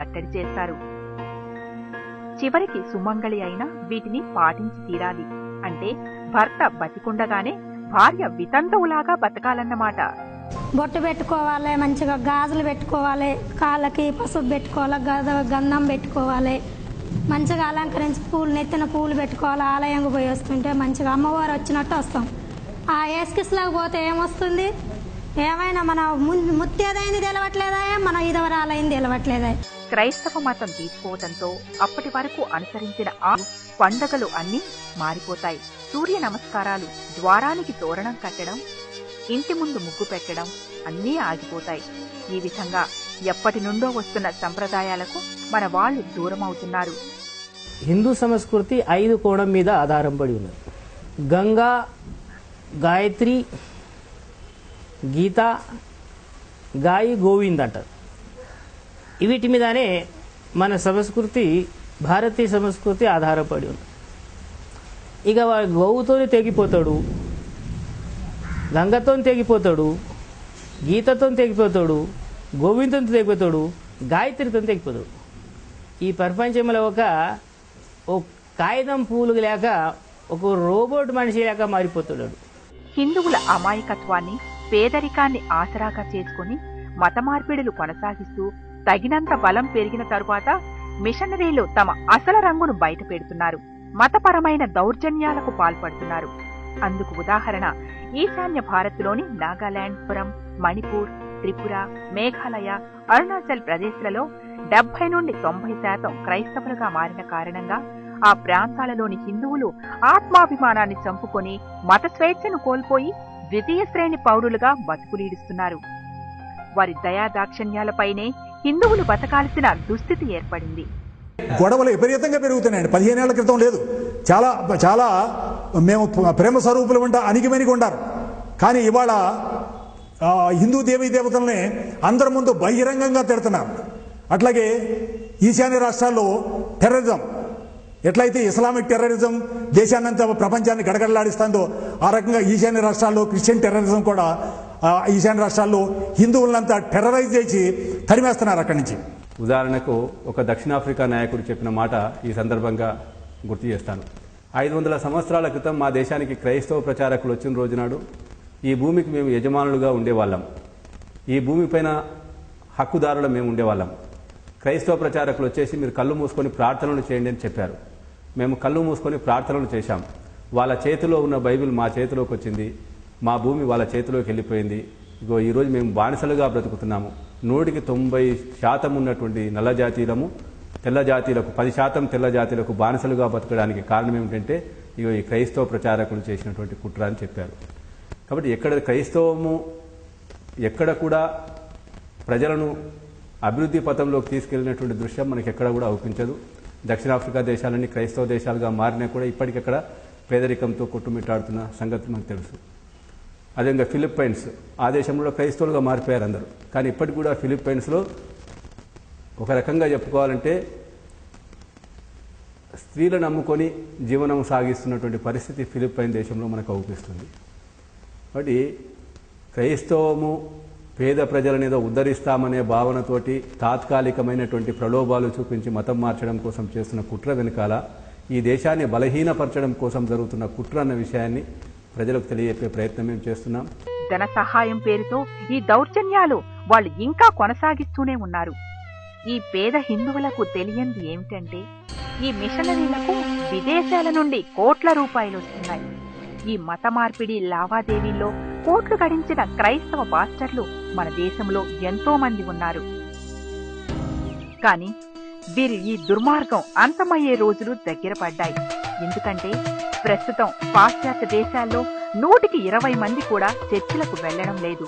కట్టడి చేస్తారు. చివరికి సుమంగళి అయినా వీటిని పాటించి తీరాలి. అంటే భర్త బతికుండగానే భార్య వితంతువులాగా బతకాలన్నమాట. బొట్టు పెట్టుకోవాలి, మంచిగా గాజులు పెట్టుకోవాలి, కాళ్ళకి పసుపు పెట్టుకోవాలి, గంధం పెట్టుకోవాలి, మంచిగా అలంకరించి పూలు నెత్తిన పూలు పెట్టుకోవాలి. ఆలయంకు పోయి వస్తుంటే మంచిగా అమ్మవారు వచ్చినట్టు వస్తాం. ఆ ఏసుకిస్లాగా పోతే ఏమొస్తుంది? ఏమైనా మన ముత్తేదైంది తెలవట్లేదా, మన ఇదవరాలైంది తెలవట్లేదా? క్రైస్తవ మతం తీసుకోవడంతో అప్పటి వరకు అనుసరించిన ఆ పండగలు అన్నీ మారిపోతాయి. సూర్య నమస్కారాలు, ద్వారానికి తోరణం కట్టడం, ఇంటి ముందు ముగ్గు పెట్టడం అన్నీ ఆగిపోతాయి. ఈ విధంగా ఎప్పటి నుండో వస్తున్న సంప్రదాయాలకు మన వాళ్ళు దూరమవుతున్నారు. హిందూ సంస్కృతి 5 కోణం మీద ఆధారపడి ఉన్నది. గంగా, గాయత్రి, గీత, గాయి, గోవింద్ అంటారు. వీటి మీదనే మన సంస్కృతి, భారతీయ సంస్కృతి ఆధారపడి ఉంది. ఇక గోవుతో తెగిపోతాడు, గంగతో తెగిపోతాడు, గీతతో తెగిపోతాడు, గోవిందంతో తెగిపోతాడు, గాయత్రితో తెగిపోతాడు. ఈ ప్రపంచంలో ఒక కాగితం పూలు లేక ఒక రోబోట్ మనిషి లేక మారిపోతున్నాడు. హిందువుల అమాయకత్వాన్ని, పేదరికాన్ని ఆసరాగా చేసుకుని మత మార్పిడులు కొనసాగిస్తూ తగినంత బలం పెరిగిన తరువాత మిషనరీలు తమ అసలు రంగును బయట పెడుతున్నారు. మతపరమైన దౌర్జన్యాలకు పాల్పడుతున్నారు. అందుకు ఉదాహరణ ఈశాన్య భారత్లోని నాగాలాండ్, పురం, మణిపూర్, త్రిపుర, మేఘాలయ, అరుణాచల్ ప్రదేశ్లలో 70 నుండి 90% క్రైస్తవులుగా మారిన కారణంగా ఆ ప్రాంతాలలోని హిందువులు ఆత్మాభిమానాన్ని చంపుకొని మత స్వేచ్ఛను కోల్పోయి ద్వితీయ శ్రేణి పౌరులుగా బతుకులీడుస్తున్నారు. వారి దయాదాక్షిణ్యాలపైనే హిందువులు బతకాల్సిన దుస్థితి ఏర్పడింది. గొడవలు విపరీతంగా పెరుగుతున్నాయండి. 15 ఏళ్ల క్రితం లేదు. చాలా చాలా మేము ప్రేమ స్వరూపులు ఉంటా అణిగిమణిగి ఉండారు. కానీ ఇవాళ హిందూ దేవీ దేవతల్ని అందరి ముందు బహిరంగంగా తిడుతున్నారు. అట్లాగే ఈశాన్య రాష్ట్రాల్లో టెర్రరిజం, ఎట్లయితే ఇస్లామిక్ టెర్రరిజం దేశాన్నంతా ప్రపంచాన్ని గడగడలాడిస్తుందో ఆ రకంగా ఈశాన్య రాష్ట్రాల్లో క్రిస్టియన్ టెర్రరిజం కూడా ఈశాన్య రాష్ట్రాల్లో హిందువులంతా టెర్రరైజ్ చేసి తరిమేస్తున్నారు అక్కడి నుంచి. ఉదాహరణకు ఒక దక్షిణాఫ్రికా నాయకుడు చెప్పిన మాట ఈ సందర్భంగా గుర్తు చేస్తాను. 500 సంవత్సరాల క్రితం మా దేశానికి క్రైస్తవ ప్రచారకులు వచ్చిన రోజునాడు ఈ భూమికి మేము యజమానులుగా ఉండేవాళ్ళం. ఈ భూమిపైన హక్కుదారులు మేము ఉండేవాళ్ళం. క్రైస్తవ ప్రచారకులు వచ్చేసి మీరు కళ్ళు మూసుకొని ప్రార్థనలు చేయండి అని చెప్పారు. మేము కళ్ళు మూసుకొని ప్రార్థనలు చేశాం. వాళ్ళ చేతిలో ఉన్న బైబిల్ మా చేతిలోకి వచ్చింది. మా భూమి వాళ్ళ చేతిలోకి వెళ్ళిపోయింది. ఇగో ఈరోజు మేము బానిసలుగా బ్రతుకుతున్నాము. 100కి 90% ఉన్నటువంటి నల్ల జాతీయులము తెల్ల జాతీయులకు 10% తెల్ల జాతీయులకు బానిసలుగా బతకడానికి కారణం ఏమిటంటే ఇగో ఈ క్రైస్తవ ప్రచారకులు చేసినటువంటి కుట్ర అని చెప్పారు. కాబట్టి ఎక్కడ క్రైస్తవము ఎక్కడ కూడా ప్రజలను అభివృద్ధి పథంలోకి తీసుకెళ్లినటువంటి దృశ్యం మనకి ఎక్కడ కూడా అవుపించదు. దక్షిణాఫ్రికా దేశాలన్నీ క్రైస్తవ దేశాలుగా మారినా కూడా ఇప్పటికెక్కడ పేదరికంతో కొట్టుమిట్టాడుతున్న సంగతి మనకు తెలుసు. అదేవిధంగా ఫిలిప్పైన్స్, ఆ దేశంలో క్రైస్తవులుగా మారిపోయారు అందరూ. కానీ ఇప్పటికి కూడా ఫిలిప్పైన్స్లో ఒక రకంగా చెప్పుకోవాలంటే స్త్రీలను నమ్ముకొని జీవనం సాగిస్తున్నటువంటి పరిస్థితి ఫిలిప్పైన్ దేశంలో మనకు అవుపిస్తుంది. కాబట్టి క్రైస్తవము పేద ప్రజలనేదో ఉద్ధరిస్తామనే భావనతోటి తాత్కాలికమైనటువంటి ప్రలోభాలు చూపించి మతం మార్చడం కోసం చేస్తున్న కుట్ర వెనుకాల ఈ దేశాన్ని బలహీనపరచడం కోసం జరుగుతున్న కుట్ర అన్న విషయాన్ని ప్రజలకు తెలియజెప్పే ప్రయత్నం మేము చేస్తున్నాం. ధన సహాయం పేరుతో ఈ దౌర్జన్యాలు వాళ్ళు ఇంకా కొనసాగిస్తూనే ఉన్నారు. ఈ పేద హిందువులకు తెలియంది ఏమిటంటే ఈ మిషనరీలకు విదేశాల నుండి కోట్ల రూపాయలు వస్తున్నాయి. ఈ మత మార్పిడి లావాదేవీల్లో కోట్లు గడించిన క్రైస్తవ పాస్టర్లు మన దేశంలో ఎంతో మంది ఉన్నారు. కానీ వీరి ఈ దుర్మార్గం అంతమయ్యే రోజులు దగ్గర పడ్డాయి. ఎందుకంటే ప్రస్తుతం పాశ్చాత్య దేశాల్లో 100కి 20 మంది కూడా చర్చిలకు వెళ్లడం లేదు.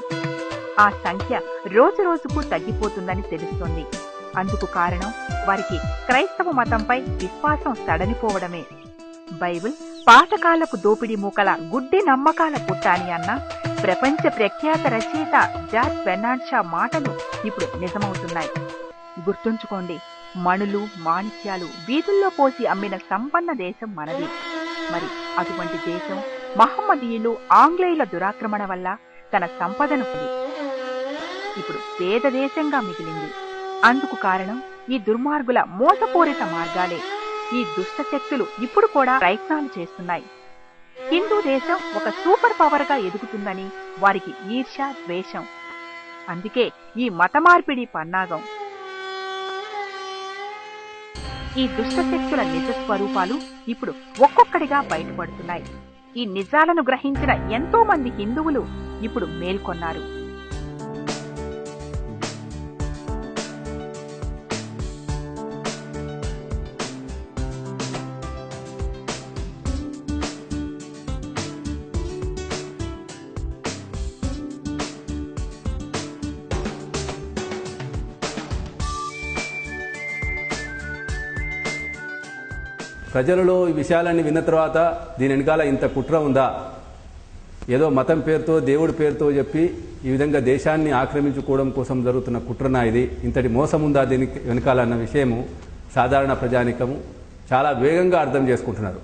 ఆ సంఖ్య రోజు రోజుకు తగ్గిపోతుందని తెలుస్తోంది. అందుకు కారణం వారికి క్రైస్తవ మతంపై విశ్వాసం సడలిపోవడమే. బైబిల్ పాతకాలపు దోపిడీ మూకల గుడ్డి నమ్మకాల పుట్టాని అన్న ప్రపంచ ప్రఖ్యాత రచయిత జార్జ్ బెర్నార్డ్ షా మాటలు ఇప్పుడు నిజమవుతున్నాయి. గుర్తుంచుకోండి, మణులు మాణిక్యాలు వీధుల్లో పోసి అమ్మిన సంపన్న దేశం మనది. మరి అటువంటి దేశం మహమ్మదీయులు ఆంగ్లేయుల దురాక్రమణ వల్ల తన సంపదను ఇప్పుడు పేద దేశంగా మిగిలింది. అందుకు కారణం ఈ దుర్మార్గుల మోసపూరిత మార్గాలే. ఈ దుష్ట శక్తులు ఇప్పుడు కూడా ప్రయత్నాలు చేస్తున్నాయి. హిందూ దేశం ఒక సూపర్ పవర్ గా ఎదుగుతుందని వారికి ఈర్ష్య, ద్వేషం. అందుకే ఈ మత మార్పిడి పన్నాగం. ఈ దుష్ట శక్తుల నిజ స్వరూపాలు ఇప్పుడు ఒక్కొక్కడిగా బయటపడుతున్నాయి. ఈ నిజాలను గ్రహించిన ఎంతో మంది హిందువులు ఇప్పుడు మేల్కొన్నారు. ప్రజలలో ఈ విషయాలన్నీ విన్న తర్వాత దీని వెనకాల ఇంత కుట్ర ఉందా, ఏదో మతం పేరుతో దేవుడి పేరుతో చెప్పి ఈ విధంగా దేశాన్ని ఆక్రమించుకోవడం కోసం జరుగుతున్న కుట్రనా ఇది, ఇంతటి మోసం ఉందా దీనికి వెనకాల అన్న విషయము సాధారణ ప్రజానికము చాలా వేగంగా అర్థం చేసుకుంటున్నారు.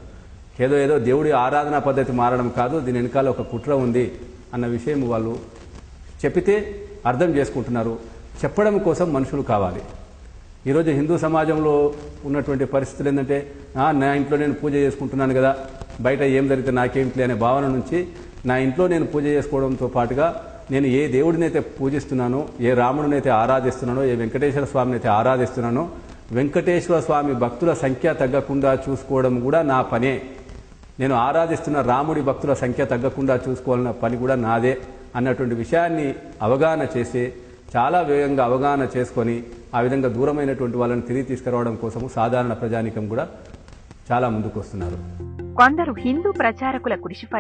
ఏదో దేవుడి ఆరాధనా పద్ధతి మారడం కాదు, దీని వెనకాల ఒక కుట్ర ఉంది అన్న విషయం వాళ్ళు చెప్పితే అర్థం చేసుకుంటున్నారు. చెప్పడం కోసం మనుషులు కావాలి. ఈరోజు హిందూ సమాజంలో ఉన్నటువంటి పరిస్థితులు ఏంటంటే, నా ఇంట్లో నేను పూజ చేసుకుంటున్నాను కదా, బయట ఏం జరిగితే నాకేంటి అనే భావన నుంచి నా ఇంట్లో నేను పూజ చేసుకోవడంతో పాటుగా నేను ఏ దేవుడినైతే పూజిస్తున్నానో, ఏ రాముడినైతే ఆరాధిస్తున్నానో, ఏ వెంకటేశ్వర స్వామిని అయితే ఆరాధిస్తున్నానో, వెంకటేశ్వర స్వామి భక్తుల సంఖ్య తగ్గకుండా చూసుకోవడం కూడా నా పనే. నేను ఆరాధిస్తున్న రాముడి భక్తుల సంఖ్య తగ్గకుండా చూసుకోవాలన్న పని కూడా నాదే అన్నటువంటి విషయాన్ని అవగాహన చేసి చాలా వేగంగా అవగాహన చేసుకొని ఆ విధంగా దూరమైనటువంటి వాళ్ళని తిరిగి తీసుకురావడం కోసము సాధారణ ప్రజానికం కూడా చాలా ముందుకు వస్తున్నారు. కొందరు హిందూ ప్రచారకుల కృషి ఫలితం